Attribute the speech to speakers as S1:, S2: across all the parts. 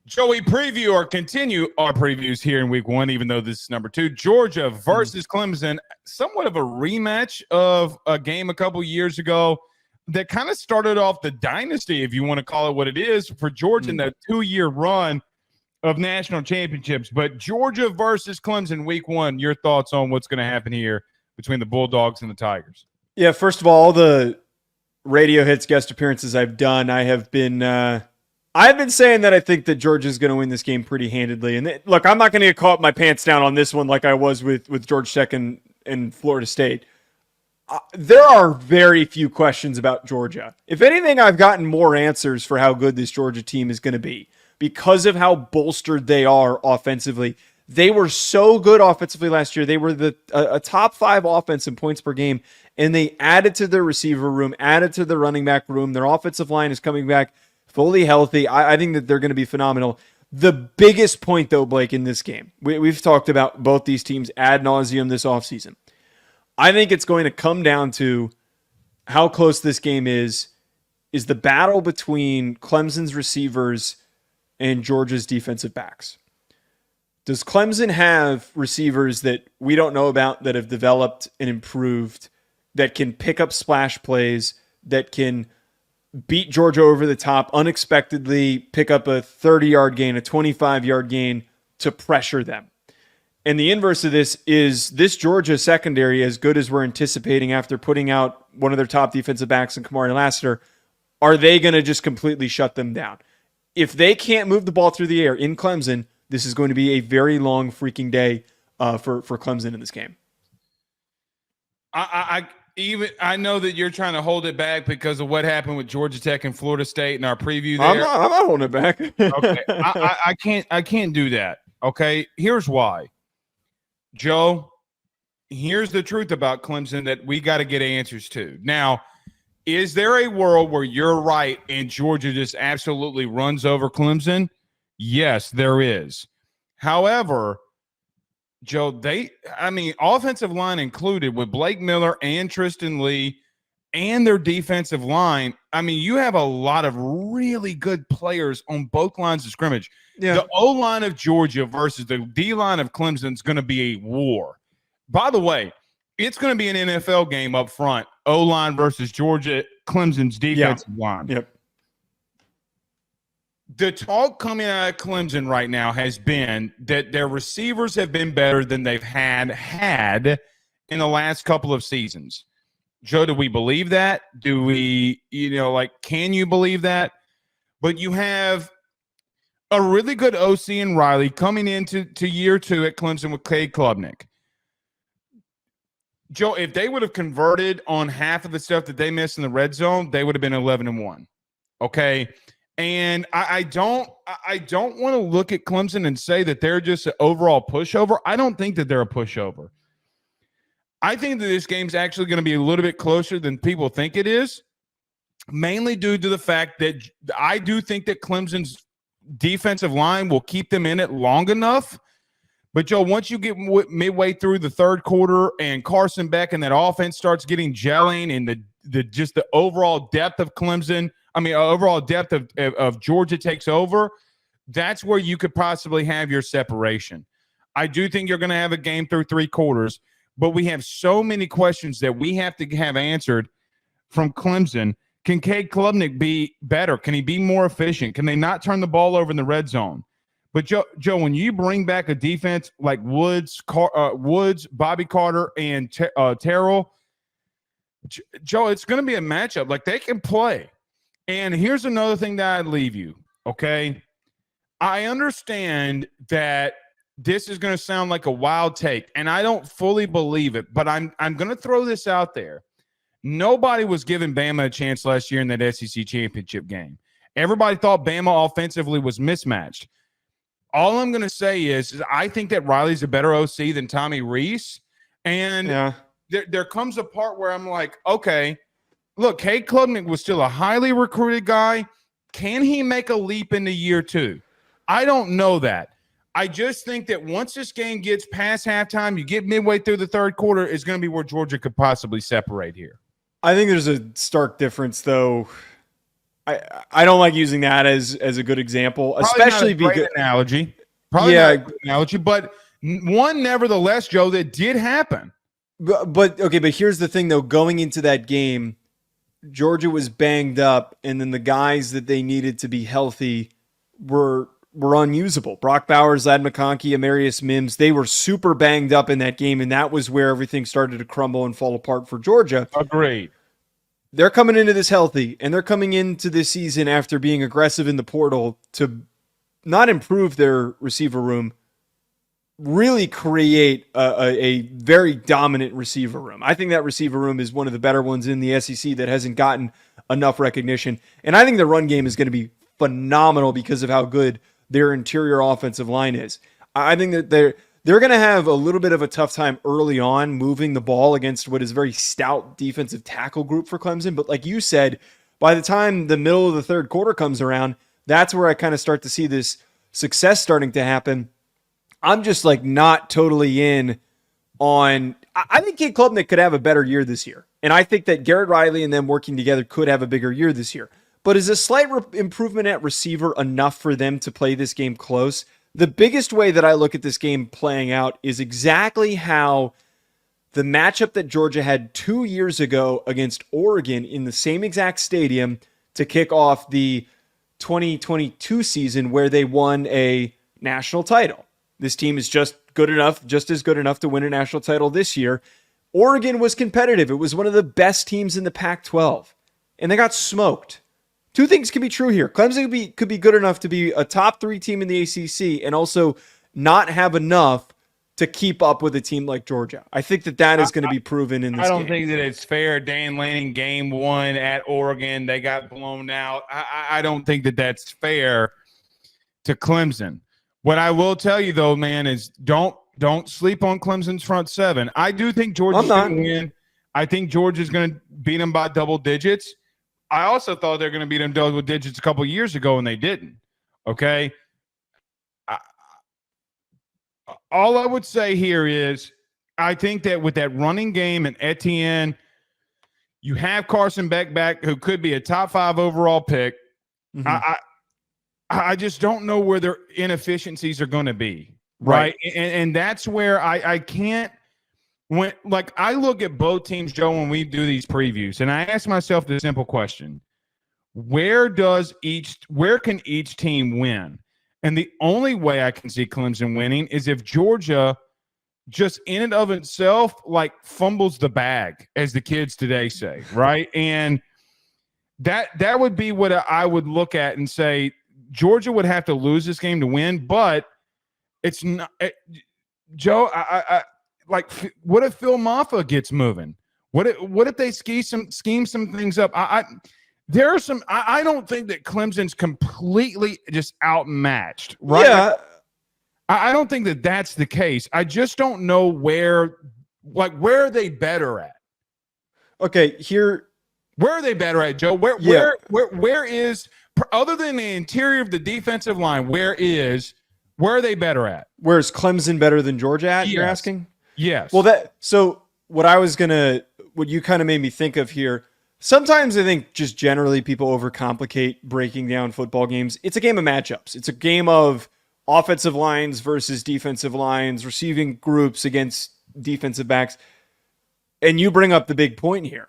S1: Joey, preview or continue our previews here in week one, even though this is number 2. Georgia versus Clemson, somewhat of a rematch of a game a couple years ago that kind of started off the dynasty, if you want to call it what it is, for Georgia in that 2-year run of national championships. But Georgia versus Clemson week one, your thoughts on what's going to happen here between the Bulldogs and the Tigers?
S2: Yeah, first of all the radio hits, guest appearances I've done, I've been saying that I think that Georgia's going to win this game pretty handedly. And look, I'm not going to get caught my pants down on this one like I was with Georgia Tech and Florida State. There are very few questions about Georgia. If anything, I've gotten more answers for how good this Georgia team is going to be because of how bolstered they are offensively. They were so good offensively last year. They were a top 5 offense in points per game, and they added to their receiver room, added to the running back room. Their offensive line is coming back fully healthy. I think that they're going to be phenomenal. The biggest point, though, Blake, in this game, we've talked about both these teams ad nauseum this offseason. I think it's going to come down to how close this game is the battle between Clemson's receivers and Georgia's defensive backs. Does Clemson have receivers that we don't know about that have developed and improved, that can pick up splash plays, that can beat Georgia over the top, unexpectedly pick up a 30-yard gain, a 25-yard gain to pressure them? And the inverse of this is this Georgia secondary, as good as we're anticipating after putting out one of their top defensive backs in Kamari Lassiter, are they going to just completely shut them down? If they can't move the ball through the air in Clemson, this is going to be a very long freaking day for Clemson in this game.
S1: I know that you're trying to hold it back because of what happened with Georgia Tech and Florida State in our preview there.
S2: I'm not holding it back.
S1: Okay, I can't do that. Okay, here's why. Joe, here's the truth about Clemson that we got to get answers to. Now, is there a world where you're right and Georgia just absolutely runs over Clemson? Yes, there is. However, Joe, offensive line included with Blake Miller and Tristan Lee and their defensive line. You have a lot of really good players on both lines of scrimmage. Yeah. The O-line of Georgia versus the D-line of Clemson is going to be a war. By the way, it's going to be an NFL game up front. O-line versus Georgia, Clemson's defensive line. Yep. The talk coming out of Clemson right now has been that their receivers have been better than they've had in the last couple of seasons. Joe, do we believe that? Do we, can you believe that? But you have a really good OC in Riley coming into year 2 at Clemson with Cade Klubnik. Joe, if they would have converted on half of the stuff that they missed in the red zone, they would have been 11-1. Okay. And I don't want to look at Clemson and say that they're just an overall pushover. I don't think that they're a pushover. I think that this game's actually going to be a little bit closer than people think it is, mainly due to the fact that I do think that Clemson's defensive line will keep them in it long enough. But, Joe, once you get midway through the third quarter and Carson Beck and that offense starts getting gelling and the overall depth of Clemson – overall depth of Georgia takes over, that's where you could possibly have your separation. I do think you're going to have a game through 3 quarters, but we have so many questions that we have to have answered from Clemson. Can Cade Klubnik be better? Can he be more efficient? Can they not turn the ball over in the red zone? But, Joe, when you bring back a defense like Woods, Bobby Carter, and Terrell, Joe, it's going to be a matchup. Like, they can play. And here's another thing that I'd leave you, okay? I understand that this is going to sound like a wild take, and I don't fully believe it, but I'm going to throw this out there. Nobody was giving Bama a chance last year in that SEC championship game. Everybody thought Bama offensively was mismatched. All I'm going to say is I think that Riley's a better OC than Tommy Rees, and there comes a part where I'm like, okay, look, Cade Klubnik was still a highly recruited guy. Can he make a leap into year 2? I don't know that. I just think that once this game gets past halftime, you get midway through the third quarter, it's going to be where Georgia could possibly separate here.
S2: I think there's a stark difference, though, I don't like using that as a good example,
S1: Probably
S2: especially
S1: not a great
S2: because
S1: analogy. Probably
S2: yeah,
S1: not a good analogy, but one nevertheless, Joe, that did happen.
S2: but okay, but here's the thing though, going into that game, Georgia was banged up, and then the guys that they needed to be healthy were unusable. Brock Bowers, Lad McConkey, Amarius Mims, they were super banged up in that game, and that was where everything started to crumble and fall apart for Georgia.
S1: Agreed.
S2: They're coming into this healthy, and they're coming into this season after being aggressive in the portal to not improve their receiver room, really create a very dominant receiver room. I think that receiver room is one of the better ones in the SEC that hasn't gotten enough recognition. And I think the run game is going to be phenomenal because of how good their interior offensive line is. I think that they're going to have a little bit of a tough time early on moving the ball against what is a very stout defensive tackle group for Clemson. But like you said, by the time the middle of the third quarter comes around, that's where I kind of start to see this success starting to happen. I'm just like not totally in on. I think Cade Klubnik could have a better year this year. And I think that Garrett Riley and them working together could have a bigger year this year. But is a slight improvement at receiver enough for them to play this game close? The biggest way that I look at this game playing out is exactly how the matchup that Georgia had 2 years ago against Oregon in the same exact stadium to kick off the 2022 season where they won a national title. This team is just as good enough to win a national title this year. Oregon was competitive. It was one of the best teams in the Pac-12, and they got smoked. Two things can be true here. Clemson could be good enough to be a top 3 team in the ACC and also not have enough to keep up with a team like Georgia. I think that is going to be proven in this game.
S1: I don't think that it's fair. Dan Lanning game 1 at Oregon, they got blown out. I don't think that that's fair to Clemson. What I will tell you, though, man, is don't sleep on Clemson's front 7. I do think Georgia's going to win. I think Georgia's going to beat them by double digits. I also thought they were going to beat them double digits a couple of years ago, and they didn't. Okay? All I would say here is I think that with that running game and Etienne, you have Carson Beck back, who could be a top 5 overall pick. Mm-hmm. I just don't know where their inefficiencies are going to be, right? And that's where I can't – when like I look at both teams, Joe, when we do these previews, and I ask myself the simple question, where can each team win? And the only way I can see Clemson winning is if Georgia just in and of itself like fumbles the bag, as the kids today say, right? And that would be what I would look at and say – Georgia would have to lose this game to win, but it's not. Joe, I like. What if Phil Maffa gets moving? What if they scheme some things up? There are some. I don't think that Clemson's completely just outmatched, right?
S2: Yeah.
S1: I don't think that that's the case. I just don't know where are they better at?
S2: Okay,
S1: where are they better at, Joe? Where is, other than the interior of the defensive line, where are they better at?
S2: Where's Clemson better than Georgia at,
S1: yes.
S2: You're asking?
S1: Yes.
S2: Well, so what you kind of made me think of here, sometimes I think just generally people overcomplicate breaking down football games. It's a game of matchups. It's a game of offensive lines versus defensive lines, receiving groups against defensive backs. And you bring up the big point here.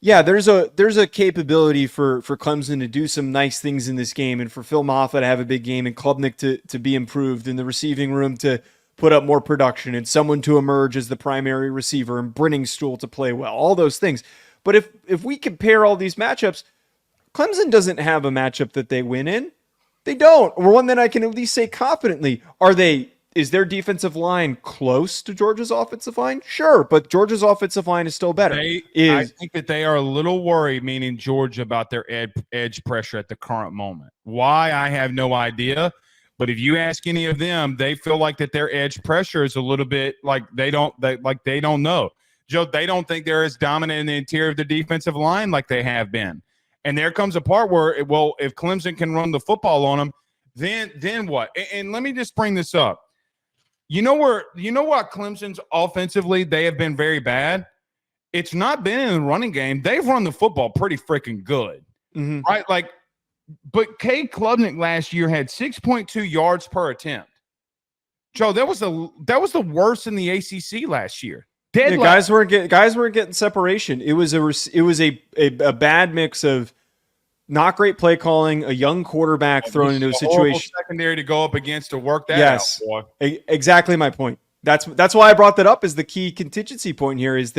S2: Yeah, there's a capability for Clemson to do some nice things in this game, and for Phil Maffa to have a big game, and Klubnik to be improved, in the receiving room to put up more production, and someone to emerge as the primary receiver, and Brenningstool to play well, all those things. But if we compare all these matchups, Clemson doesn't have a matchup that they win in. They don't. Or one that I can at least say confidently. Is their defensive line close to Georgia's offensive line? Sure, but Georgia's offensive line is still better.
S1: I think that they are a little worried, meaning Georgia, about their edge pressure at the current moment. Why, I have no idea. But if you ask any of them, they feel like that their edge pressure is a little bit like they don't know. Joe, they don't think they're as dominant in the interior of the defensive line like they have been. And there comes a part where, well, if Clemson can run the football on them, then what? And let me just bring this up. You know what Clemson's offensively, they have been very bad? It's not been in the running game. They've run the football pretty freaking good, right? Like But Cade Klubnik last year had 6.2 yards per attempt. Joe, that was the worst in the ACC last year.
S2: Yeah, guys weren't getting separation. It was a bad mix of not great play calling, a young quarterback thrown into a situation
S1: secondary to go up against to work that
S2: yes,
S1: out. Boy.
S2: Exactly my point. That's why I brought that up as the key contingency point here is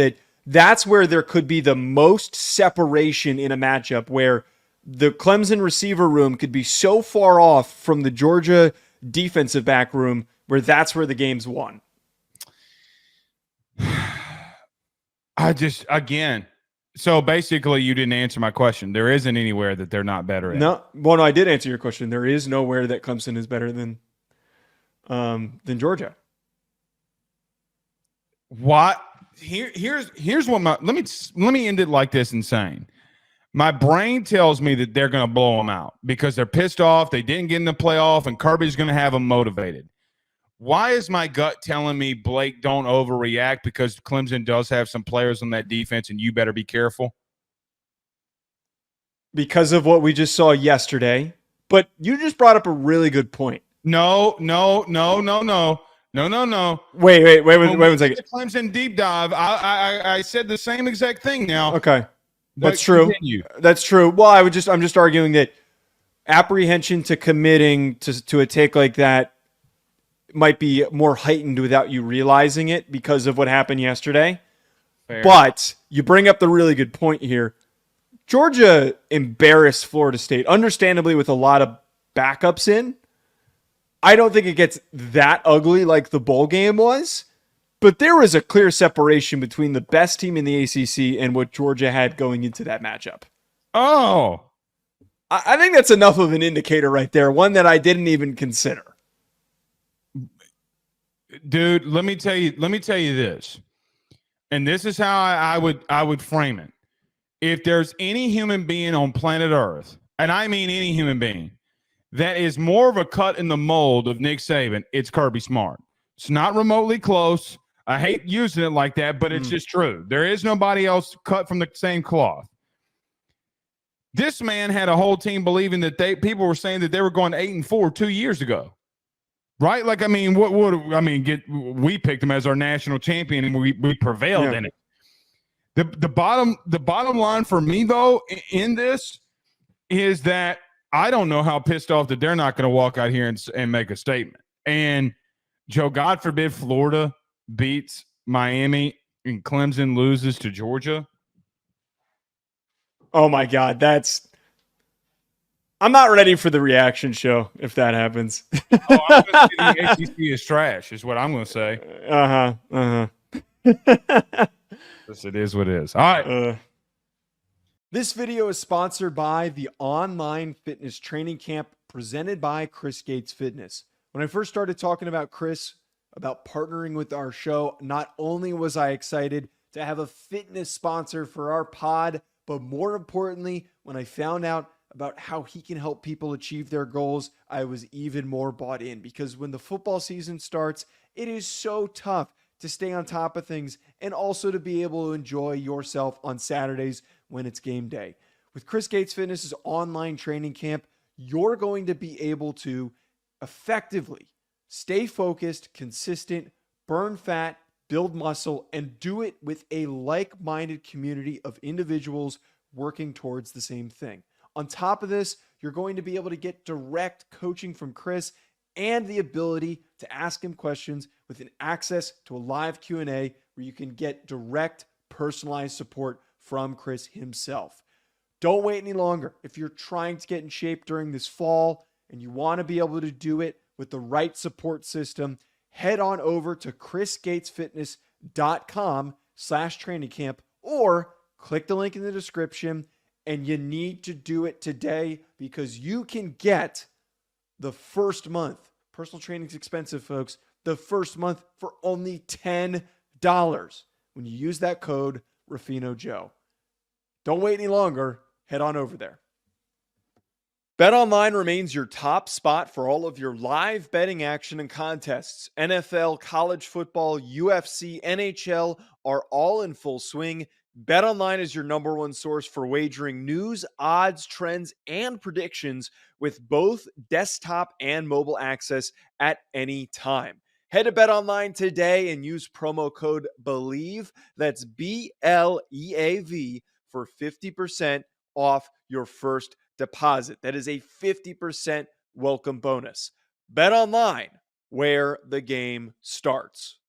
S2: that's where there could be the most separation in a matchup where the Clemson receiver room could be so far off from the Georgia defensive back room where that's where the game's won.
S1: So basically you didn't answer my question. There isn't anywhere that they're not better at.
S2: No, I did answer your question. There is nowhere that Clemson is better than Georgia.
S1: What? Here's what let me end it like this and saying, my brain tells me that they're going to blow them out because they're pissed off. They didn't get in the playoff, and Kirby's going to have them motivated. Why is my gut telling me, Blake, don't overreact because Clemson does have some players on that defense, and you better be careful?
S2: Because of what we just saw yesterday. But you just brought up a really good point.
S1: No.
S2: Wait one second.
S1: Clemson deep dive. I said the same exact thing now.
S2: Okay. That's true. That's true. Well, I'm just arguing that apprehension to committing to a take like that might be more heightened without you realizing it because of what happened yesterday.
S1: Fair.
S2: But you bring up the really good point here. Georgia embarrassed Florida State, understandably with a lot of backups in. I don't think it gets that ugly like the bowl game was, but there was a clear separation between the best team in the ACC and what Georgia had going into that matchup.
S1: Oh.
S2: I think that's enough of an indicator right there, one that I didn't even consider.
S1: Dude, let me tell you this. And this is how I would frame it. If there's any human being on planet Earth, and I mean any human being, that is more of a cut in the mold of Nick Saban, it's Kirby Smart. It's not remotely close. I hate using it like that, but it's just true. There is nobody else cut from the same cloth. This man had a whole team believing that people were saying that they were going 8-4 2 years ago. Right? Like, I mean, we picked him as our national champion and we prevailed in it. The bottom line for me, though, in this is that I don't know how pissed off that they're not going to walk out here and make a statement. And, Joe, God forbid Florida beats Miami and Clemson loses to Georgia.
S2: Oh, my God. I'm not ready for the reaction show if that happens.
S1: I'm going to say the ACC is trash is what I'm going to say. Yes, it is what it is. All right.
S2: This video is sponsored by the online fitness training camp presented by Chris Gates Fitness. When I first started talking about Chris, about partnering with our show, not only was I excited to have a fitness sponsor for our pod, but more importantly, when I found out about how he can help people achieve their goals, I was even more bought in because when the football season starts, it is so tough to stay on top of things and also to be able to enjoy yourself on Saturdays when it's game day. With Chris Gates Fitness's online training camp, you're going to be able to effectively stay focused, consistent, burn fat, build muscle, and do it with a like-minded community of individuals working towards the same thing. On top of this, you're going to be able to get direct coaching from Chris and the ability to ask him questions with an access to a live Q&A where you can get direct personalized support from Chris himself. Don't wait any longer. If you're trying to get in shape during this fall and you want to be able to do it with the right support system, head on over to chrisgatesfitness.com/training camp or click the link in the description. And you need to do it today because you can get the first month. Personal training is expensive, folks. The first month for only $10 when you use that code RuffinoJoe. Don't wait any longer. Head on over there. BetOnline remains your top spot for all of your live betting action and contests. NFL, college football, UFC, NHL are all in full swing. BetOnline is your number one source for wagering news, odds, trends, and predictions with both desktop and mobile access at any time. Head to BetOnline today and use promo code BELIEVE, that's BLEAV, for 50% off your first deposit. That is a 50% welcome bonus. BetOnline, where the game starts.